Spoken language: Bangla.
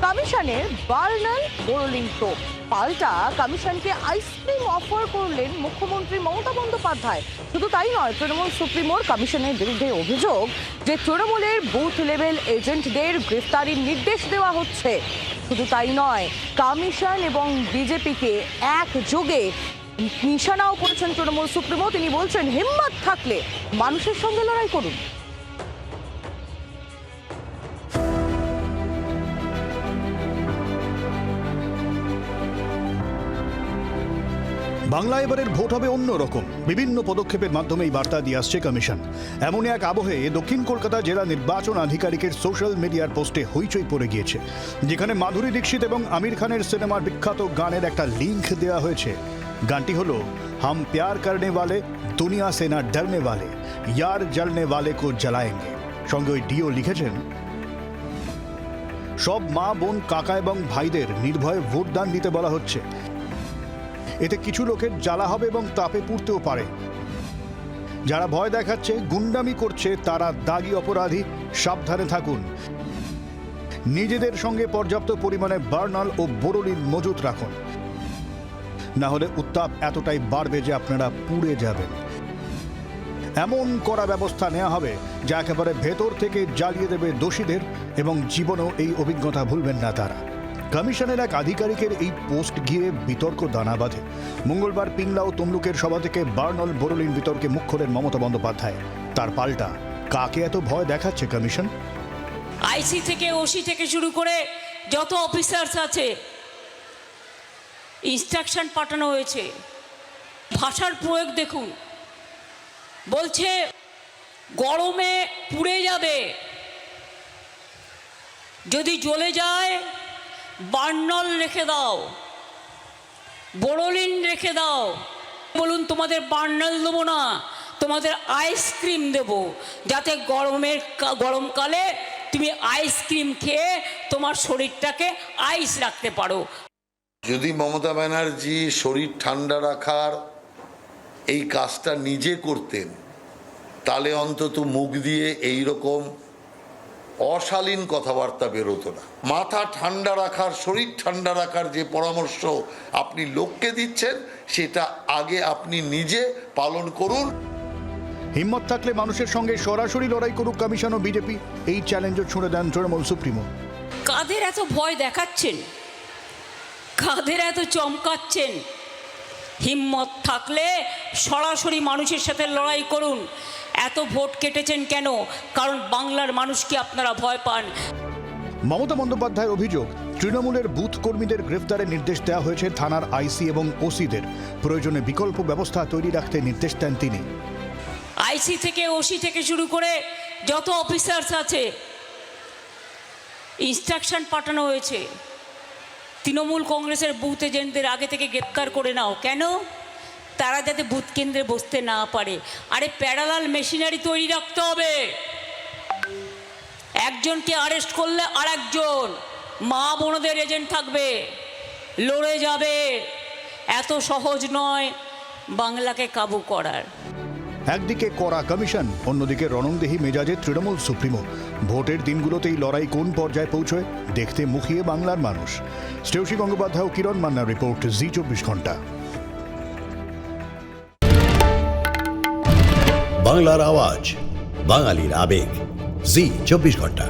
কমিশনের বার্নাল বোরোলিন প্রোব। পাল্টা কমিশনকে আইসক্রিম অফার করলেন মুখ্যমন্ত্রী মমতা বন্দ্যোপাধ্যায়। শুধু তাই নয়, তৃণমূল সুপ্রিমোর কমিশনের বিরুদ্ধে অভিযোগ যে তৃণমূলের বুথ লেভেল এজেন্টদের গ্রেফতারির নির্দেশ দেওয়া হচ্ছে। শুধু তাই নয়, কমিশন এবং বিজেপিকে একযোগে নিশানাও করেছেন তৃণমূল সুপ্রিমো। তিনি বলছেন, হিম্মত থাকলে মানুষের সঙ্গে লড়াই করুন। বাংলা এবারের ভোট হবে অন্যরকম। বিভিন্ন পদক্ষেপের মাধ্যমে এই বার্তা দিয়ে আসছে কমিশন। এমনই এক আবহে দক্ষিণ কলকাতা জেলা নির্বাচন আধিকারিকের সোশ্যাল মিডিয়ার পোস্টে হইচই পড়ে গিয়েছে, যেখানে মাধুরী দীক্ষিত এবং আমির খানের সিনেমার বিখ্যাত গানের একটা লিঙ্ক দেওয়া হয়েছে। গানটি হলো হাম প্যার করনে ওয়ালে দুনিয়া সে না ডরনে ওয়ালে ইয়ার জলনে ওয়ালে কো জ্বালায়েঙ্গে। সঙ্গে ওই ডিও লিখেছেন, সব মা বোন কাকা এবং ভাইদের নির্ভয়ে ভোটদান দিতে বলা হচ্ছে। এতে কিছু লোকের জ্বালা হবে এবং তাপে পুড়তেও পারে। যারা ভয় দেখাচ্ছে, গুন্ডামি করছে, তারা দাগী অপরাধী, সাবধানে থাকুন। নিজেদের সঙ্গে পর্যাপ্ত পরিমাণে বার্নাল ও বোরোলিন মজুত রাখুন, না হলে উত্তাপ এতটাই বাড়বে যে আপনারা পুড়ে যাবেন। এমন কড়া ব্যবস্থা নেওয়া হবে যা একেবারে ভেতর থেকে জ্বালিয়ে দেবে দোষীদের, এবং জীবনেও এই অভিজ্ঞতা ভুলবেন না তারা। কমিশনের এক আধিকারিকের এই পোস্ট গিয়ে বিতর্ক দানা বাঁধে। মঙ্গলবার পিংলা ও তমলুকের সভা থেকে বার্নাল বোরোলিন বিতর্কে মুখ খোলেন মমতা বন্দ্যোপাধ্যায়। তার পাল্টা, কাকে এত ভয় দেখাচ্ছে কমিশন? আইসি থেকে ওসি থেকে শুরু করে যত অফিসার্স আছে ইনস্ট্রাকশন পাঠানো হয়েছে। ভাষার প্রয়োগ দেখুন, বলছে গরমে পুড়ে যাবে, যদি জ্বলে যায় বার্নাল রেখে দাও, বোরোলিন রেখে দাও। বলুন, তোমাদের বার্নাল দেবো না, তোমাদের আইসক্রিম দেব, যাতে গরমকালে তুমি আইসক্রিম খেয়ে তোমার শরীরটাকে আইস রাখতে পারো। যদি মমতা ব্যানার্জি শরীর ঠান্ডা রাখার এই কাজটা নিজে করতেন, তাহলে অন্তত মুখ দিয়ে এই রকম অশালীন কথাবার্তা বেরোতো না। মাথা ঠান্ডা রাখার, শরীর ঠান্ডা রাখার যে পরামর্শ আপনি লোককে দিচ্ছেন, সেটা আগে আপনি নিজে পালন করুন। হিম্মত থাকলে মানুষের সঙ্গে সরাসরি লড়াই করুক কমিশন ও বিজেপি, এই চ্যালেঞ্জও ছুঁড়ে দেন তৃণমূল সুপ্রিমো। কাদের এত ভয় দেখাচ্ছেন, কাদের এত চমকাচ্ছেন? হিম্মত থাকলে সরাসরি মানুষের সাথে লড়াই করুন। এত ভোট কেটেছেন কেন? কারণ বাংলার মানুষকে আপনারা ভয় পান। মমতা বন্দ্যোপাধ্যায়ের অভিযোগ, তৃণমূলের বুথ কর্মীদের গ্রেফতারের নির্দেশ দেওয়া হয়েছে থানার আইসি এবং ওসিদের। প্রয়োজনে বিকল্প ব্যবস্থা তৈরি রাখতে নির্দেশ দেন তিনি। আইসি থেকে ওসি থেকে শুরু করে যত অফিসার্স আছে ইনস্ট্রাকশন পাঠানো হয়েছে। তৃণমূল কংগ্রেসের বুথ এজেন্টদের আগে থেকে গ্রেপ্তার করে নাও। কেন? তারা যাতে বুথ কেন্দ্রে বসতে না পারে। আরে প্যারালাল মেশিনারি তৈরি রাখতে হবে। একজনকে আরেস্ট করলে আর একজন মা বোনদের এজেন্ট থাকবে, লড়ে যাবে। এত সহজ নয় বাংলাকে কাবু করার। একদিকে কড়া কমিশন, অন্যদিকে রণংদেহী মেজাজে তৃণমূল সুপ্রিমো। ভোটের দিনগুলোতেই লড়াই কোন পর্যায়ে পৌঁছয় দেখতে মুখিয়ে বাংলার মানুষ। শ্রেয়সী গঙ্গোপাধ্যায় ও কিরণ মান্নার রিপোর্ট, জি 24 ঘন্টা। বাংলার আওয়াজ, বাঙালির আবেগ, জি 24 ঘন্টা।